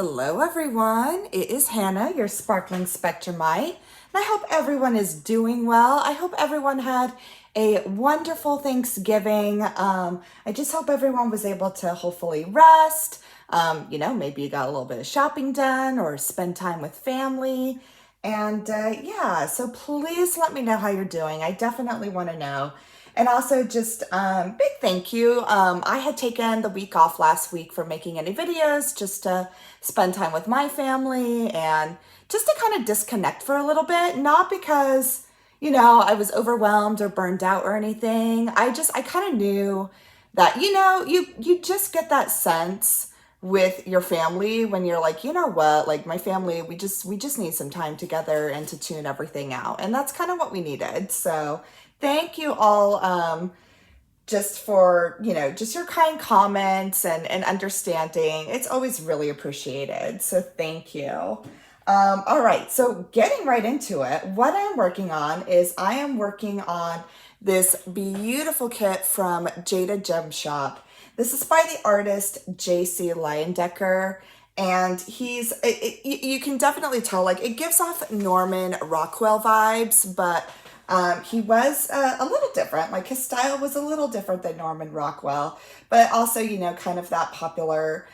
Hello everyone, it is Hannah, your Sparkling Spectrumite, and I hope everyone is doing well. I hope everyone had a wonderful Thanksgiving. I just hope everyone was able to hopefully rest. Maybe you got a little bit of shopping done or spend time with family. And yeah, so please let me know how you're doing. I definitely want to know. And also just big thank you. I had taken the week off last week from making any videos just to spend time with my family and just to kind of disconnect for a little bit. Not because, I was overwhelmed or burned out or anything. I kind of knew that, you just get that sense with your family when you're like, you know what, like my family, we just need some time together and to tune everything out. And that's kind of what we needed. So thank you all just for, just your kind comments and understanding. It's always really appreciated. So thank you. All right, so getting right into it, what I'm working on is I am working on this beautiful kit from Jada Gem Shop. This is by the artist J.C. Leyendecker, and you can definitely tell, like, it gives off Norman Rockwell vibes, but he was a little different. Like, his style was a little different than Norman Rockwell, but also, kind of that popular,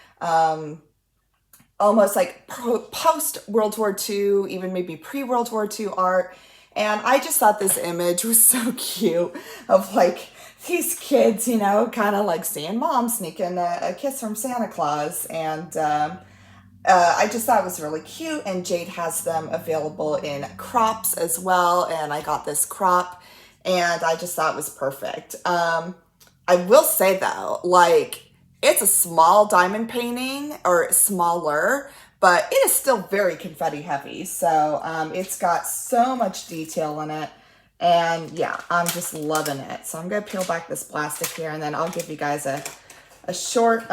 almost like post World War II, even maybe pre-World War II art. And I just thought this image was so cute of like these kids, kind of like seeing mom sneaking a kiss from Santa Claus. And I just thought it was really cute, and Jade has them available in crops as well, and I got this crop, and I just thought it was perfect. I will say though, like, it's a small diamond painting, or smaller, but it is still very confetti heavy, so it's got so much detail in it, and yeah, I'm just loving it. So I'm gonna peel back this plastic here, and then I'll give you guys a short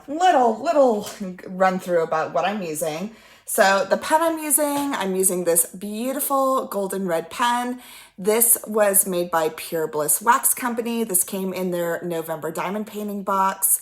little run through about what I'm using. So the pen I'm using this beautiful golden red pen. This was made by Pure Bliss Wax Company. This came in their November diamond painting box.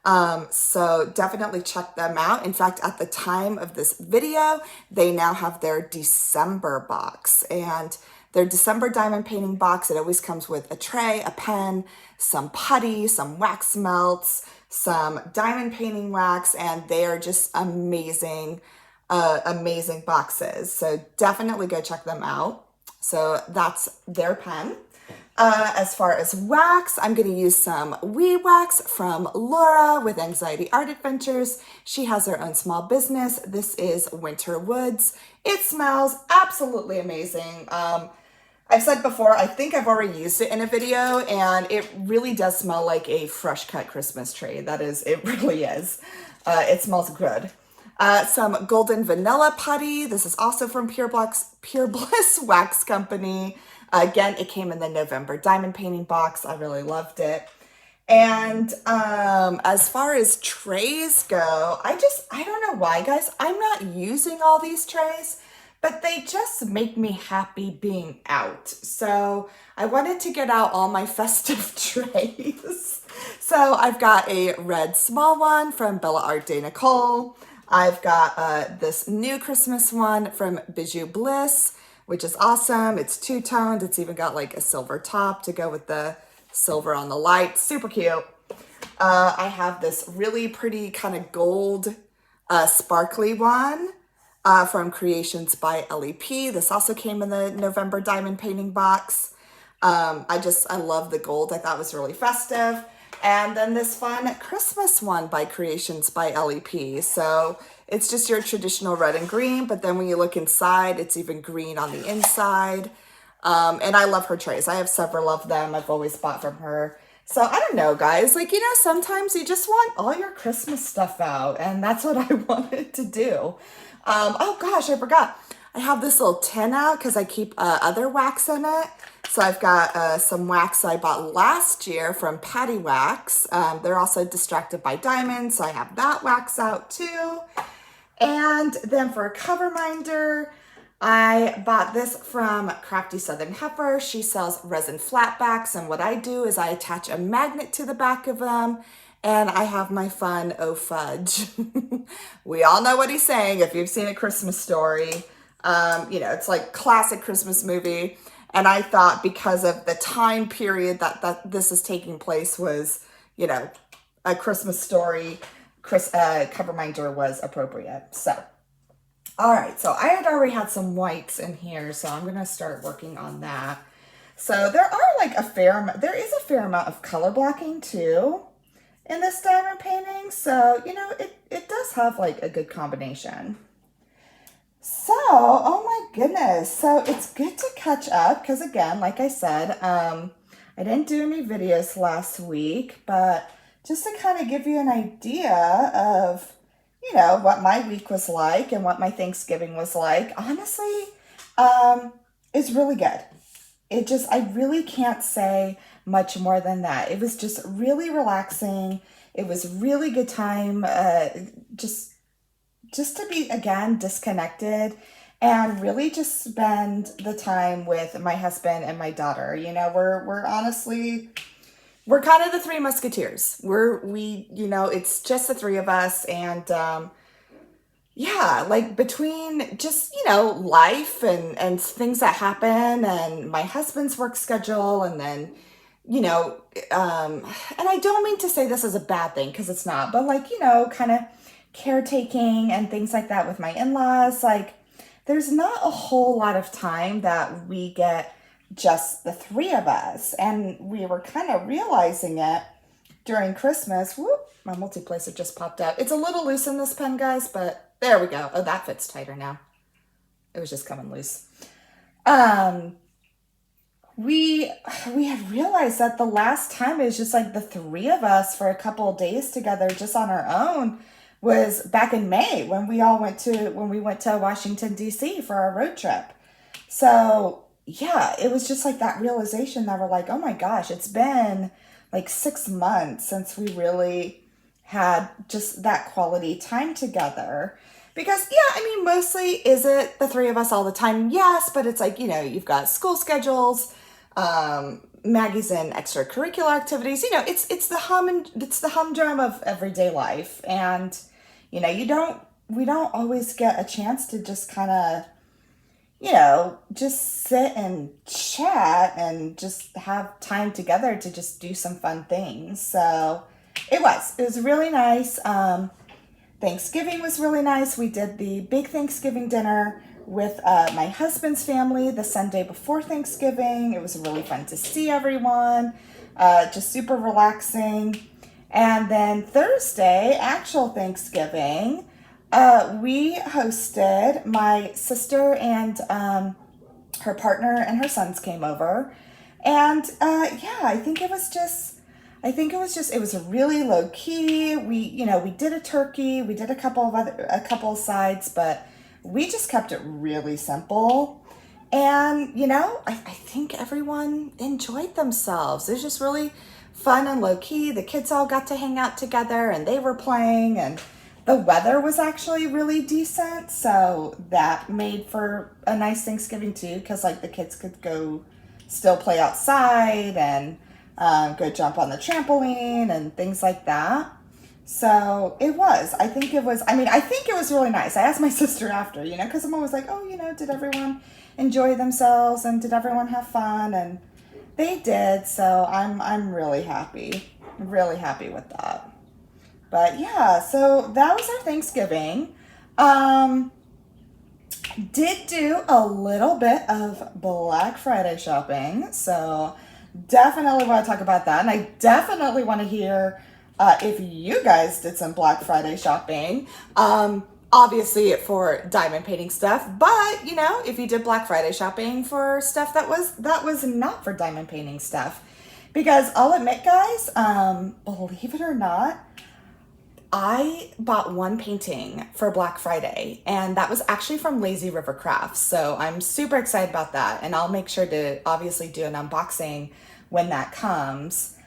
So definitely check them out. In fact, at the time of this video, they now have their December box, and their December diamond painting box, it always comes with a tray, a pen, some putty, some wax melts, some diamond painting wax, and they are just amazing, amazing boxes. So definitely go check them out. So that's their pen. As far as wax, I'm going to use some WIP wax from Laura with Anxiety Art Adventures. She has her own small business. This is Winter Woods. It smells absolutely amazing. I've said before, I think I've already used it in a video, and it really does smell like a fresh cut Christmas tree. That is, it really is. It smells good. Some golden vanilla putty. This is also from Pure Bliss Wax Company. Again, it came in the November diamond painting box. I really loved it. And as far as trays go, I don't know why, guys. I'm not using all these trays, but they just make me happy being out. So I wanted to get out all my festive trays. So I've got a red small one from Bella Art de Nicole. I've got this new Christmas one from Bijou Bliss, which is awesome. It's two-toned. It's even got like a silver top to go with the silver on the light. Super cute. I have this really pretty kind of gold sparkly one from Creations by LEP. This also came in the November diamond painting box. I love the gold. I thought it was really festive. And then this fun Christmas one by Creations by LEP. So it's just your traditional red and green, but then when you look inside, it's even green on the inside. And I love her trays. I have several of them. I've always bought from her. So I don't know, guys, like, sometimes you just want all your Christmas stuff out, and that's what I wanted to do. Oh gosh, I forgot. I have this little tin out because I keep other wax in it. So I've got some wax I bought last year from Patty Wax. They're also Distracted by Diamonds, so I have that wax out too. And then for a cover minder, I bought this from Crafty Southern Heifer. She sells resin flatbacks, and what I do is I attach a magnet to the back of them, and I have my fun "Oh Fudge." We all know what he's saying if you've seen A Christmas Story. It's like classic Christmas movie. And I thought because of the time period that this is taking place was, A Christmas Story, cover-minder was appropriate. So, all right. So I had already had some whites in here, so I'm going to start working on that. So there is a fair amount of color blocking too in this diamond painting. So, it does have like a good combination. So, oh my goodness. So it's good to catch up because again, like I said, I didn't do any videos last week, but just to kind of give you an idea of, what my week was like and what my Thanksgiving was like, honestly, it's really good. I really can't say much more than that. It was just really relaxing. It was really good time, just to be again disconnected and really just spend the time with my husband and my daughter. We're honestly, we're kind of the Three Musketeers. It's just the three of us, and yeah, like between just, life and things that happen and my husband's work schedule and then, and I don't mean to say this is a bad thing because it's not, but like, kind of caretaking and things like that with my in-laws, like there's not a whole lot of time that we get just the three of us. And we were kind of realizing it during Christmas. Whoop, my multi-placer just popped out. It's a little loose in this pen, guys, but there we go. Oh, that fits tighter now. It was just coming loose. We had realized that the last time it was just like the three of us for a couple of days together just on our own was back in May when we went to Washington, D.C. for our road trip. So yeah, it was just like that realization that we're like, oh my gosh, it's been like 6 months since we really had just that quality time together. Because yeah, I mean, mostly is it the three of us all the time? Yes, but it's like, you've got school schedules, Maggie's in extracurricular activities. It's the humdrum of everyday life. And, we don't always get a chance to just kind of, just sit and chat and just have time together to just do some fun things. So it was really nice. Thanksgiving was really nice. We did the big Thanksgiving dinner with my husband's family the Sunday before Thanksgiving. It was really fun to see everyone, just super relaxing. And then Thursday, actual Thanksgiving, we hosted, my sister and her partner and her sons came over. And yeah, it was really low key. We did a turkey, we did a couple of sides, but we just kept it really simple. And, I think everyone enjoyed themselves. It was just really fun and low key. The kids all got to hang out together and they were playing, and the weather was actually really decent. So that made for a nice Thanksgiving too, because like the kids could go still play outside and go jump on the trampoline and things like that. So I think it was really nice. I asked my sister after, because I'm always like, oh, did everyone enjoy themselves and did everyone have fun? And they did. So I'm really happy with that. But yeah, so that was our Thanksgiving. Did do a little bit of Black Friday shopping. So definitely want to talk about that. And I definitely want to hear if you guys did some Black Friday shopping. Obviously for diamond painting stuff, but if you did Black Friday shopping for stuff that was not for diamond painting stuff. Because I'll admit, guys, believe it or not, I bought one painting for Black Friday, and that was actually from Lazy River Crafts. So I'm super excited about that, and I'll make sure to obviously do an unboxing when that comes.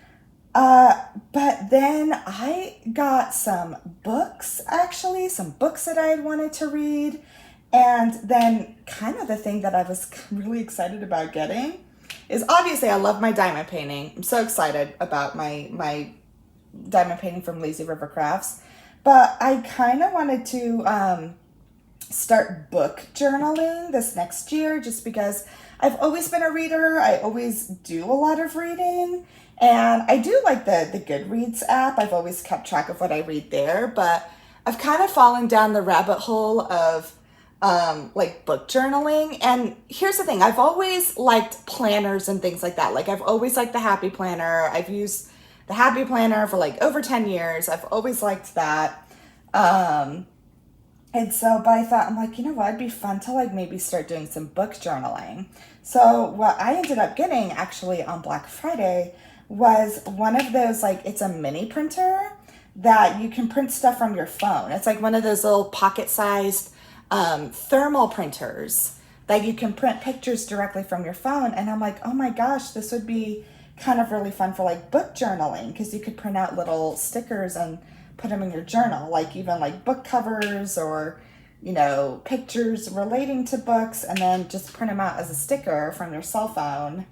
But then I got some books that I had wanted to read. And then kind of the thing that I was really excited about getting is obviously I love my diamond painting. I'm so excited about my diamond painting from Lazy River Crafts. But I kind of wanted to start book journaling this next year just because I've always been a reader. I always do a lot of reading. And I do like the Goodreads app. I've always kept track of what I read there. But I've kind of fallen down the rabbit hole of like book journaling. And here's the thing, I've always liked planners and things like that. Like I've always liked the Happy Planner. I've used the Happy Planner for like over 10 years. I've always liked that. And so, but I thought, I'm like, you know what, it'd be fun to like maybe start doing some book journaling. So what I ended up getting actually on Black Friday was one of those, like, it's a mini printer that you can print stuff from your phone. It's like one of those little pocket-sized thermal printers that you can print pictures directly from your phone. And I'm like, oh my gosh, this would be kind of really fun for like book journaling, because you could print out little stickers and put them in your journal, like even like book covers or, you know, pictures relating to books, and then just print them out as a sticker from your cell phone.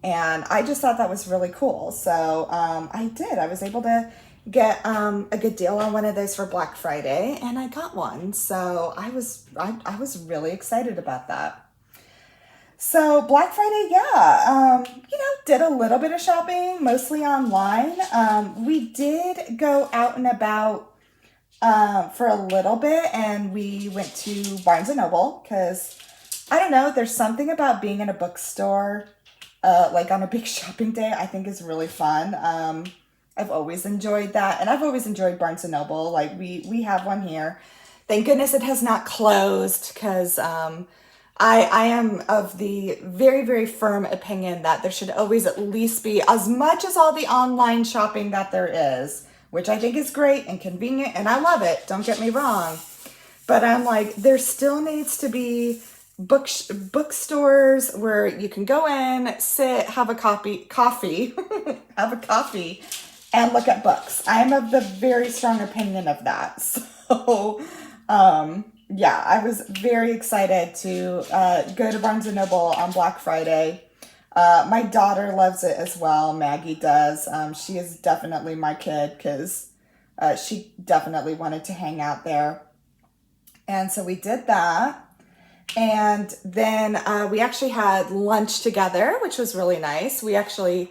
And I just thought that was really cool. So I did. I was able to get a good deal on one of those for Black Friday, and I got one. So I was really excited about that. So Black Friday, yeah, you know, did a little bit of shopping, mostly online. We did go out and about for a little bit, and we went to Barnes and Noble because, I don't know, there's something about being in a bookstore like on a big shopping day I think is really fun. I've always enjoyed that, and I've always enjoyed Barnes and Noble. Like we have one here. Thank goodness it has not closed, because I am of the very, very firm opinion that there should always at least be, as much as all the online shopping that there is, which I think is great and convenient, and I love it, don't get me wrong. But I'm like, there still needs to be bookstores where you can go in, sit, have a coffee, have a coffee, and look at books. I am of the very strong opinion of that. So, yeah, I was very excited to go to Barnes & Noble on Black Friday. My daughter loves it as well. Maggie does. She is definitely my kid, because she definitely wanted to hang out there. And so we did that. And then we actually had lunch together, which was really nice. We actually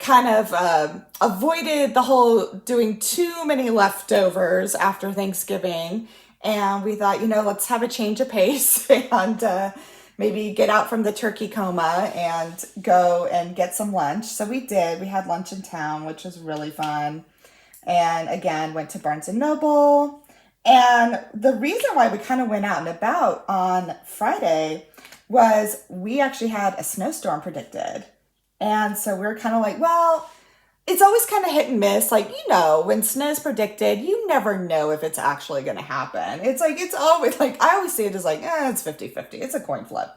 kind of avoided the whole doing too many leftovers after Thanksgiving. And we thought, you know, let's have a change of pace and maybe get out from the turkey coma and go and get some lunch. So we did. We had lunch in town, which was really fun. And again, went to Barnes and Noble. And the reason why we kind of went out and about on Friday was we actually had a snowstorm predicted. And so we were kind of like, well, it's always kind of hit and miss. Like, you know, when snow's predicted, you never know if it's actually going to happen. It's like, it's always like, I always see it as like, it's 50-50. It's a coin flip.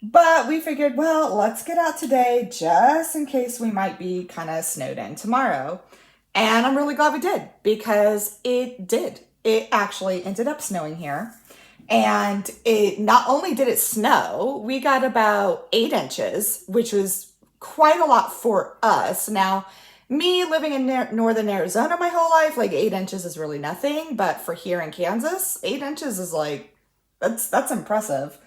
But we figured, well, let's get out today just in case we might be kind of snowed in tomorrow. And I'm really glad we did, because it did. It actually ended up snowing here. And it not only did it snow, we got about 8 inches, which was quite a lot for us. Now, me living in northern Arizona my whole life, like 8 inches is really nothing. But for here in Kansas, 8 inches is like, that's impressive.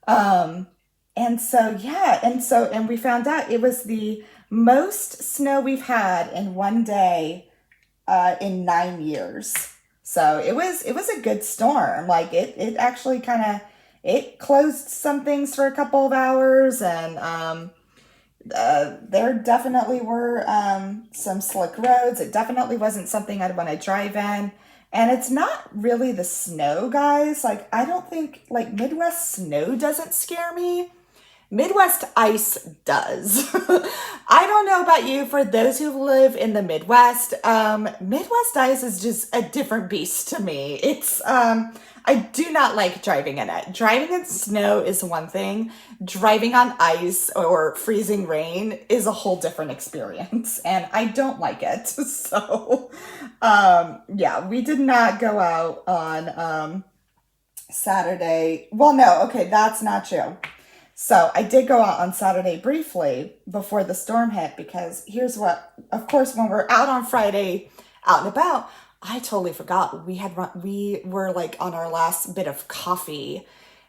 And so, yeah, and we found out it was the most snow we've had in one day in 9 years. So it was a good storm. Like it actually kind of, it closed some things for a couple of hours, and there definitely were some slick roads. It definitely wasn't something I'd want to drive in. And it's not really the snow, guys. Like, I don't think, like, Midwest snow doesn't scare me. Midwest ice does. I don't know about you. For those who live in the Midwest, Midwest ice is just a different beast to me. It's, I do not like driving in it. Driving in snow is one thing. Driving on ice or freezing rain is a whole different experience, and I don't like it. So, yeah, we did not go out on Saturday. Well, no, okay, that's not true. So I did go out on Saturday briefly before the storm hit, because here's what, of course, when we're out on Friday, out and about, I totally forgot we were like on our last bit of coffee,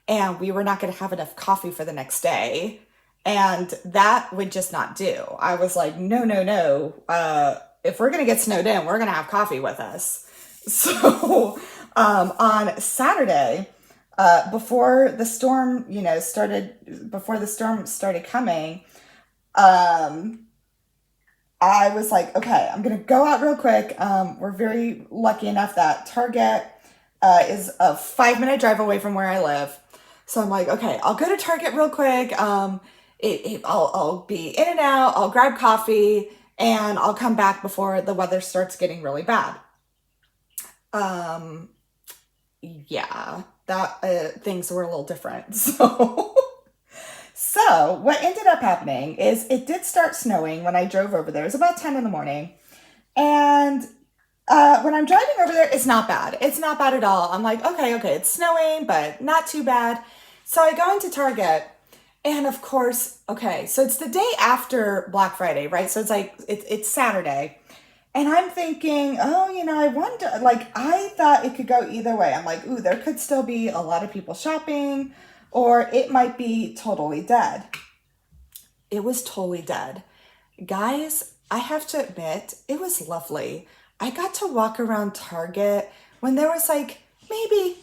and we were not going to have enough coffee for the next day. And that would just not do. I was like, no, no, no. If we're going to get snowed in, we're going to have coffee with us. So on Saturday, before the storm, before the storm started coming, I was like, okay, I'm going to go out real quick. We're very lucky enough that Target is a 5-minute drive away from where I live. So I'm like, okay, I'll go to Target real quick. I'll be in and out. I'll grab coffee, and I'll come back before the weather starts getting really bad. Yeah, that things were a little different. So what ended up happening is it did start snowing when I drove over there. It was about 10 in the morning. And when I'm driving over there, it's not bad. It's not bad at all. I'm like, okay, it's snowing, but not too bad. So I go into Target, and of course, okay, so it's the day after Black Friday, right? So it's like, it's Saturday. And I'm thinking, oh, I wonder, like, I thought it could go either way. I'm like, ooh, there could still be a lot of people shopping, or it might be totally dead. It was totally dead. Guys, I have to admit, it was lovely. I got to walk around Target when there was like maybe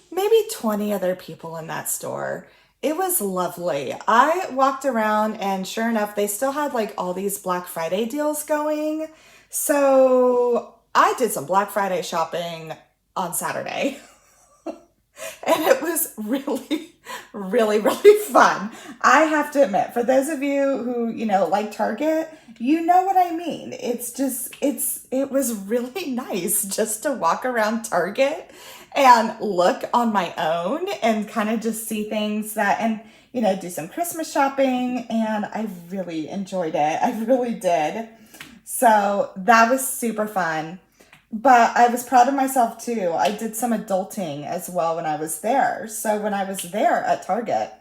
20 other people in that store. It was lovely. I walked around, and sure enough, they still had like all these Black Friday deals going. So I did some Black Friday shopping on Saturday. And it was really, really, really fun. I have to admit, for those of you who, like Target, you know what I mean. It was really nice just to walk around Target and look on my own and kind of just see things and do some Christmas shopping. And I really enjoyed it. I really did. So that was super fun. But I was proud of myself too. I did some adulting as well when I was there. So when I was there at Target,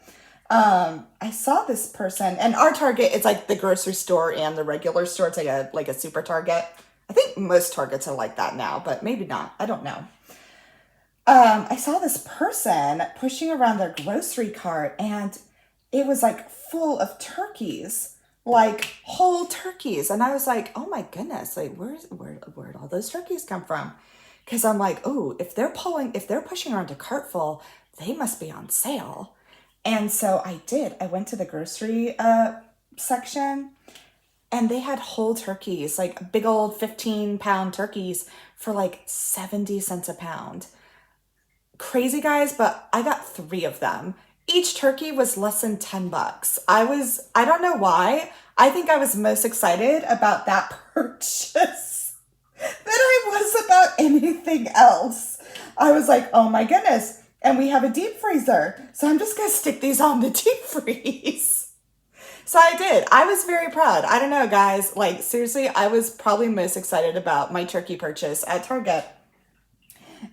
I saw this person, and our Target, it's like the grocery store and the regular store. It's like a super Target. I think most Targets are like that now, but maybe not. I don't know. I saw this person pushing around their grocery cart, and it was like full of turkeys, like whole turkeys. And I was like, oh my goodness, like where'd all those turkeys come from? Because I'm like, oh, if they're pushing around a cart full, they must be on sale. And so I did. I went to the grocery section, and they had whole turkeys, like big old 15-pound turkeys for like 70 cents a pound. Crazy, guys, but I got 3 of them. Each turkey was less than $10. I don't know why. I think I was most excited about that purchase than I was about anything else. I was like, oh my goodness. And we have a deep freezer, so I'm just going to stick these on the deep freeze. So I did. I was very proud. I don't know, guys. Like, seriously, I was probably most excited about my turkey purchase at Target.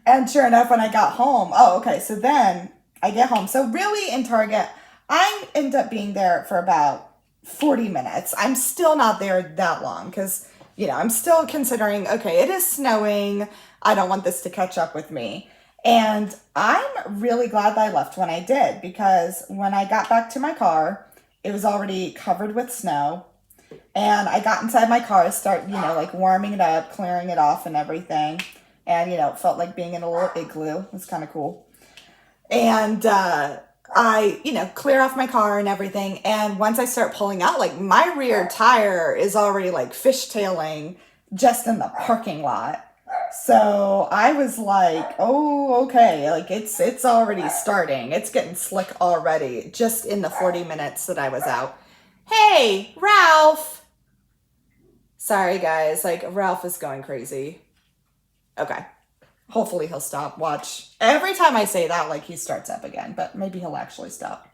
And sure enough, when I got home, so then I get home. So really in Target, I end up being there for about 40 minutes. I'm still not there that long because, I'm still considering, okay, it is snowing. I don't want this to catch up with me. And I'm really glad that I left when I did, because when I got back to my car, it was already covered with snow. And I got inside my car, like warming it up, clearing it off and everything. And, it felt like being in a little igloo. It was kind of cool. And I, clear off my car and everything. And once I start pulling out, like my rear tire is already like fishtailing just in the parking lot. So I was like, oh, okay. Like it's already starting. It's getting slick already just in the 40 minutes that I was out. Hey, Ralph. Sorry, guys. Like Ralph is going crazy. Okay. Hopefully he'll stop. Watch. Every time I say that, like he starts up again, but maybe he'll actually stop.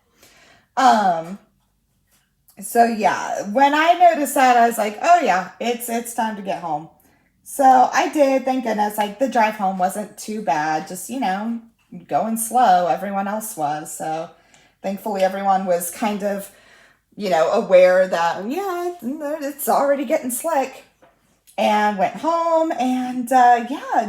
So yeah, when I noticed that, I was like, oh yeah, it's time to get home. So I did, thank goodness. Like the drive home wasn't too bad, just, going slow. Everyone else was. So Thankfully, everyone was kind of, aware that, yeah, it's already getting slick. And went home and,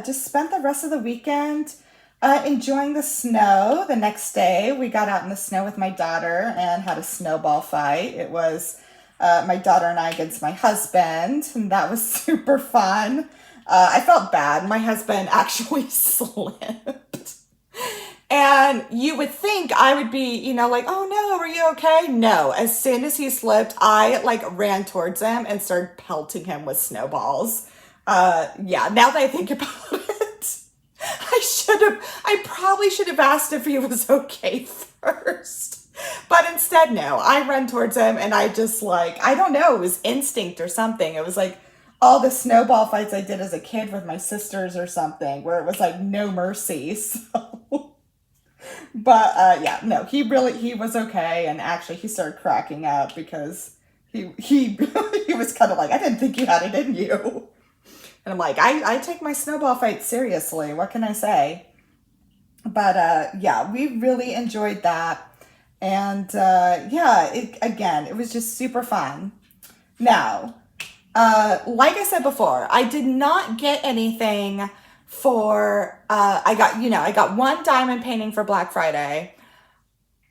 just spent the rest of the weekend enjoying the snow. The next day, we got out in the snow with my daughter and had a snowball fight. It was my daughter and I against my husband, and that was super fun. I felt bad. My husband actually slipped. And you would think I would be, like, oh no, are you okay? No. As soon as he slipped, I like ran towards him and started pelting him with snowballs. Yeah, now that I think about it, I probably should have asked if he was okay first. But instead, no, I ran towards him and I just like, I don't know, it was instinct or something. It was like all the snowball fights I did as a kid with my sisters or something, where it was like no mercy. So. But yeah, no, he was okay, and actually he started cracking up because he he was kind of like, I didn't think you had it in you. And I'm like, I take my snowball fight seriously. What can I say? But yeah, we really enjoyed that. And yeah, it was just super fun. Now, like I said before, I did not get anything for, I got one diamond painting for Black Friday.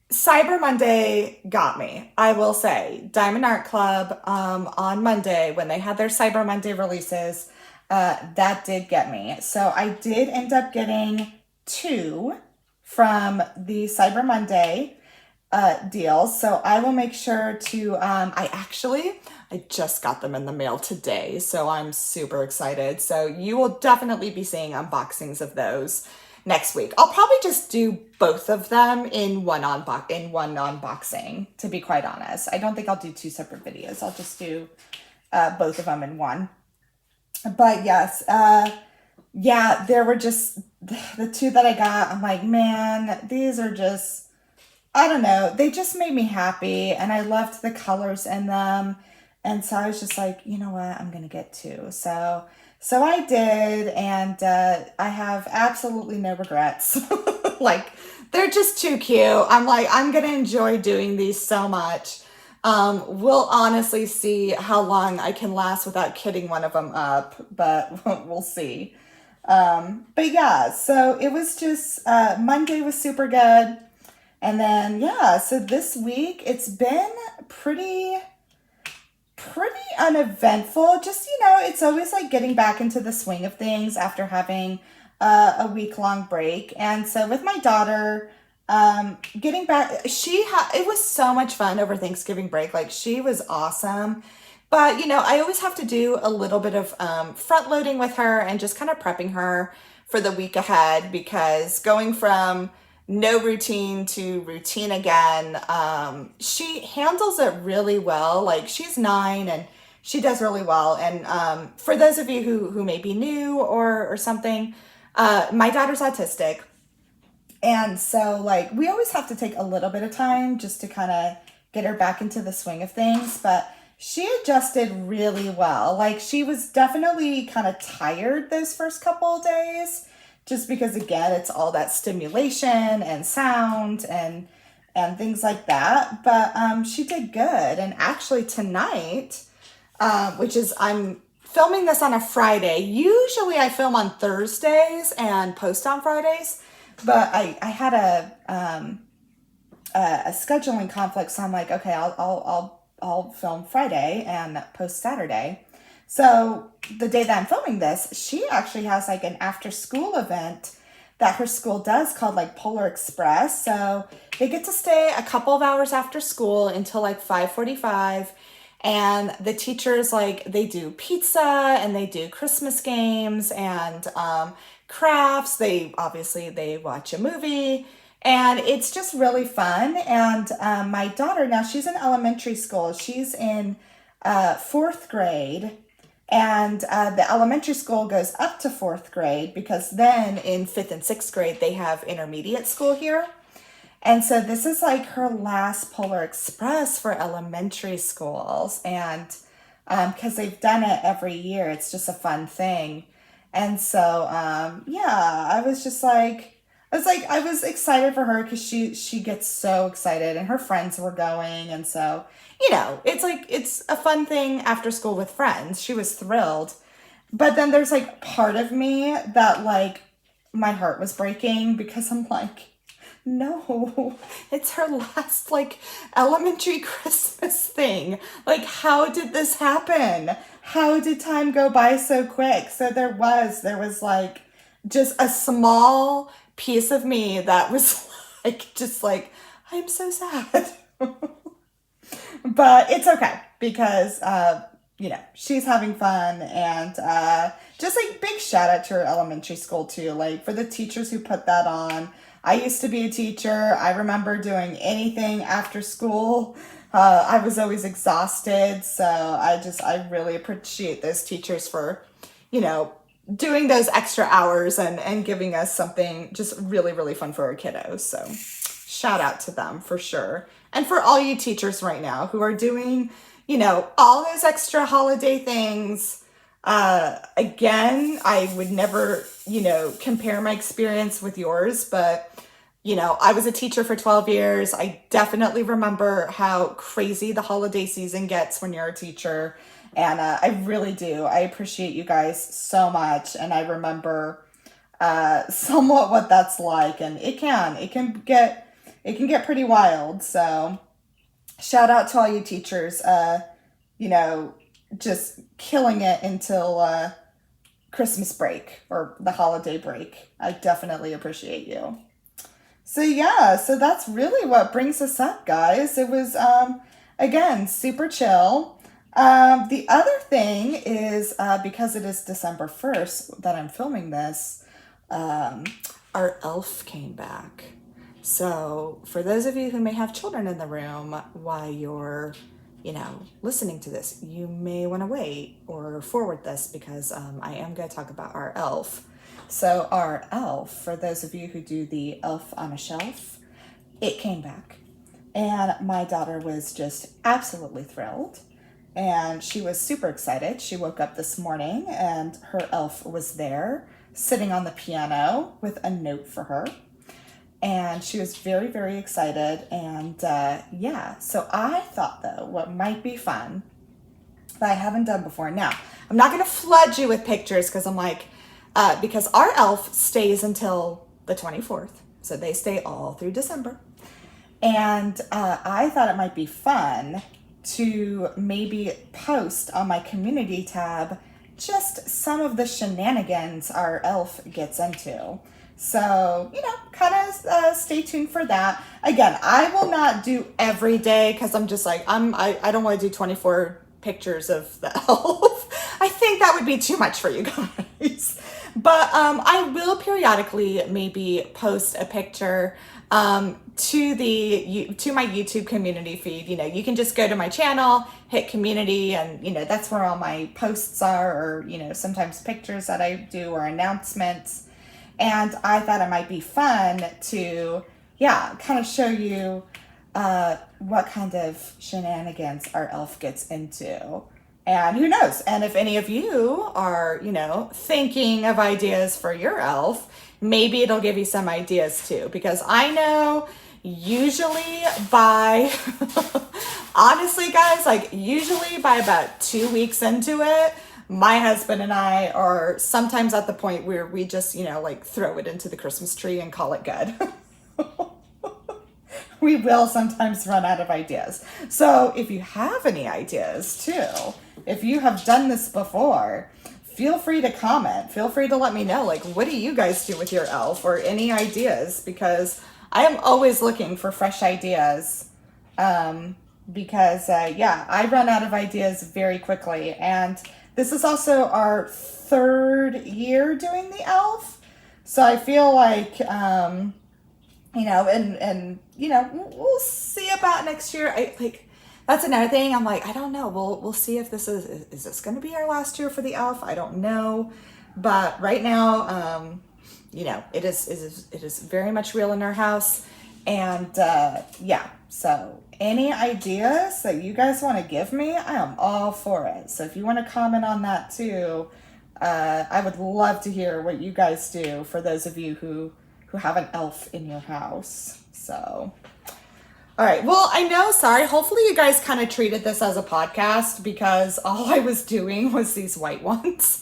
Cyber Monday got me, I will say. Diamond Art Club on Monday, when they had their Cyber Monday releases, that did get me. So I did end up getting 2 from the Cyber Monday deals. So I will make sure to, I just got them in the mail today, so I'm super excited. So you will definitely be seeing unboxings of those next week. I'll probably just do both of them in one unboxing, to be quite honest. I don't think I'll do 2 separate videos. I'll just do both of them in one. But yes, yeah, there were just the 2 that I got. I'm like, man, these are just, I don't know, they just made me happy, and I loved the colors in them. And so I was just like, you know what, I'm going to get 2. So I did, and I have absolutely no regrets. Like, they're just too cute. I'm like, I'm going to enjoy doing these so much. We'll honestly see how long I can last without kitting one of them up, but we'll see. But yeah, so it was just, Monday was super good. And then, yeah, so this week it's been pretty uneventful. Just, it's always like getting back into the swing of things after having a week-long break. And so with my daughter, getting back, it was so much fun over Thanksgiving break. Like, she was awesome. But, I always have to do a little bit of front loading with her and just kind of prepping her for the week ahead, because going from no routine to routine again, she handles it really well. Like, she's 9 and she does really well. And for those of you who may be new or something, my daughter's autistic. And so, like, we always have to take a little bit of time just to kind of get her back into the swing of things. But she adjusted really well. Like, she was definitely kind of tired those first couple of days, just because, again, it's all that stimulation and sound and things like that. But she did good. And actually tonight, which is, I'm filming this on a Friday. Usually I film on Thursdays and post on Fridays, but I had a scheduling conflict. So I'm like, okay, I'll film Friday and post Saturday. So the day that I'm filming this, she actually has like an after school event that her school does called like Polar Express. So they get to stay a couple of hours after school until like 5:45. And the teachers, like, they do pizza and they do Christmas games and crafts. They watch a movie, and it's just really fun. And my daughter, now she's in elementary school. She's in 4th grade. And the elementary school goes up to 4th grade, because then in 5th and 6th grade, they have intermediate school here. And so this is like her last Polar Express for elementary schools. And because they've done it every year, it's just a fun thing. And so, yeah, I was just like, I was excited for her because she gets so excited, and her friends were going, and so it's like it's a fun thing after school with friends. She was thrilled, but then there's like part of me that like my heart was breaking because I'm like, no, it's her last like elementary Christmas thing. Like, how did this happen? How did time go by so quick? So there was like just a small piece of me that was like, just like, I'm so sad. But it's okay because, she's having fun, and just like big shout out to her elementary school too. Like for the teachers who put that on. I used to be a teacher. I remember doing anything after school. I was always exhausted. So I really appreciate those teachers for, doing those extra hours and giving us something just really, really fun for our kiddos. So shout out to them for sure. And for all you teachers right now who are doing, all those extra holiday things. Again, I would never, compare my experience with yours, but, I was a teacher for 12 years. I definitely remember how crazy the holiday season gets when you're a teacher. And I really do. I appreciate you guys so much. And I remember somewhat what that's like. And it can get pretty wild. So shout out to all you teachers, just killing it until Christmas break or the holiday break. I definitely appreciate you. So yeah, so that's really what brings us up, guys. It was, again, super chill. The other thing is, because it is December 1st that I'm filming this, our elf came back. So for those of you who may have children in the room while you're, listening to this, you may want to wait or forward this because I am going to talk about our elf. So our elf, for those of you who do the Elf on a Shelf, it came back. And my daughter was just absolutely thrilled. And she was super excited. She woke up this morning and her elf was there sitting on the piano with a note for her. And she was very, very excited. And so I thought, though, what might be fun that I haven't done before. Now, I'm not going to flood you with pictures because I'm like, because our elf stays until the 24th. So they stay all through December. And I thought it might be fun to maybe post on my community tab just some of the shenanigans our elf gets into. So, kind of stay tuned for that. Again, I will not do every day because I'm just like, I don't want to do 24 pictures of the elf. I think that would be too much for you guys. But I will periodically maybe post a picture to my YouTube community feed. You can just go to my channel, hit community, and that's where all my posts are, or sometimes pictures that I do or announcements. And I thought it might be fun to kind of show you what kind of shenanigans our elf gets into. And who knows? And if any of you are, thinking of ideas for your elf, maybe it'll give you some ideas too. Because I know usually by, honestly guys, usually by about 2 weeks into it, my husband and I are sometimes at the point where we just, throw it into the Christmas tree and call it good. We will sometimes run out of ideas. So if you have any ideas too, if you have done this before, feel free to comment. Feel free to let me know, what do you guys do with your elf, or any ideas, because I am always looking for fresh ideas. Because I run out of ideas very quickly. And this is also our 3rd year doing the elf. So I feel like, we'll see about next year. That's another thing. I'm like, I don't know. We'll see if is this going to be our last year for the elf? I don't know. But right now, it is very much real in our house. And so any ideas that you guys want to give me, I am all for it. So if you want to comment on that too, I would love to hear what you guys do, for those of you who who have an elf in your house. So, all right. Well, I know, sorry. Hopefully you guys kind of treated this as a podcast because all I was doing was these white ones.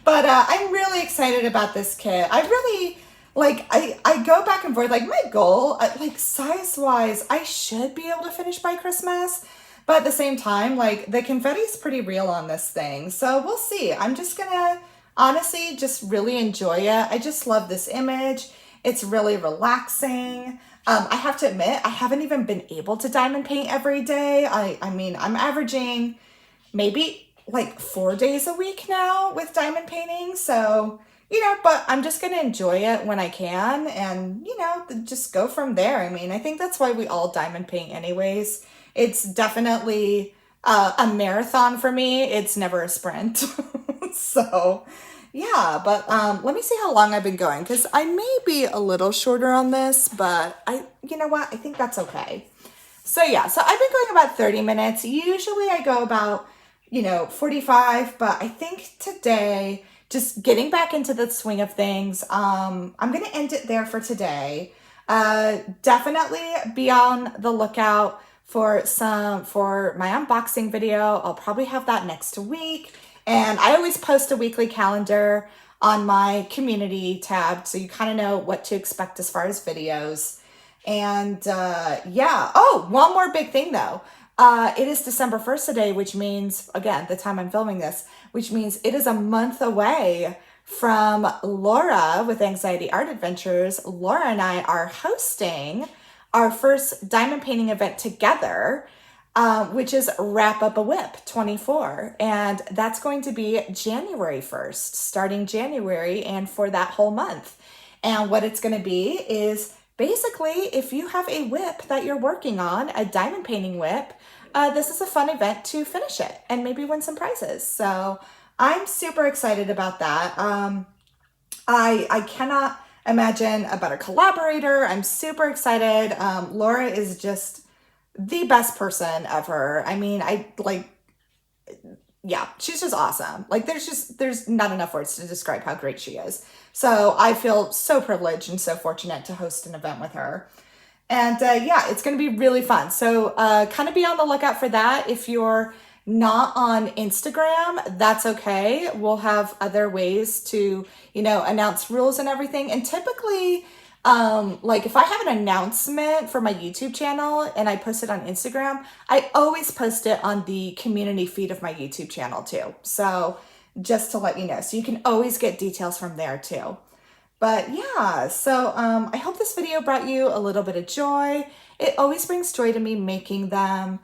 But I'm really excited about this kit. I really, like, I go back and forth. Like, my goal, like, size-wise, I should be able to finish by Christmas. But at the same time, like, the confetti is pretty real on this thing. So we'll see. I'm just gonna, honestly, just really enjoy it. I just love this image. It's really relaxing. I have to admit, I haven't even been able to diamond paint every day. I mean, I'm averaging maybe like 4 days a week now with diamond painting. So, you know, but I'm just going to enjoy it when I can and, you know, just go from there. I mean, I think that's why we all diamond paint anyways. It's definitely a marathon for me. It's never a sprint. So, yeah, but let me see how long I've been going because I may be a little shorter on this, but you know what? I think that's okay. So yeah, so I've been going about 30 minutes. Usually I go about, you know, 45, but I think today, just getting back into the swing of things, I'm going to end it there for today. Definitely be on the lookout for my unboxing video. I'll probably have that next week. And I always post a weekly calendar on my community tab, so you kind of know what to expect as far as videos. And yeah, oh, one more big thing though. It is December 1st today, which means, again, the time I'm filming this, which means it is a month away from Laura with Anxiety Art Adventures. Laura and I are hosting our first diamond painting event together, which is Wrap Up a WIP 24. And that's going to be January 1st, starting January and for that whole month. And what it's going to be is basically, if you have a WIP that you're working on, a diamond painting WIP, this is a fun event to finish it and maybe win some prizes. So I'm super excited about that. I cannot imagine a better collaborator. I'm super excited. Laura is just the best person ever. I mean, yeah, she's just awesome. Like there's not enough words to describe how great she is. So I feel so privileged and so fortunate to host an event with her. And yeah, it's going to be really fun. So kind of be on the lookout for that. If you're not on Instagram, that's okay. We'll have other ways to, you know, announce rules and everything. And typically, like if I have an announcement for my YouTube channel and I post it on Instagram, I always post it on the community feed of my YouTube channel too. So just to let you know, so you can always get details from there too. But yeah, so I hope this video brought you a little bit of joy. It always brings joy to me making them.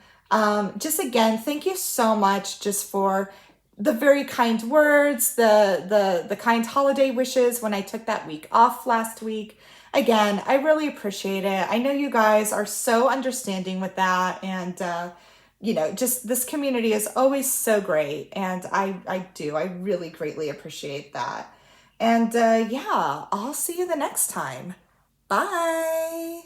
Just again, thank you so much just for the very kind words, the kind holiday wishes when I took that week off last week. Again, I really appreciate it. I know you guys are so understanding with that. And, you know, just this community is always so great. And I really greatly appreciate that. And yeah, I'll see you the next time. Bye.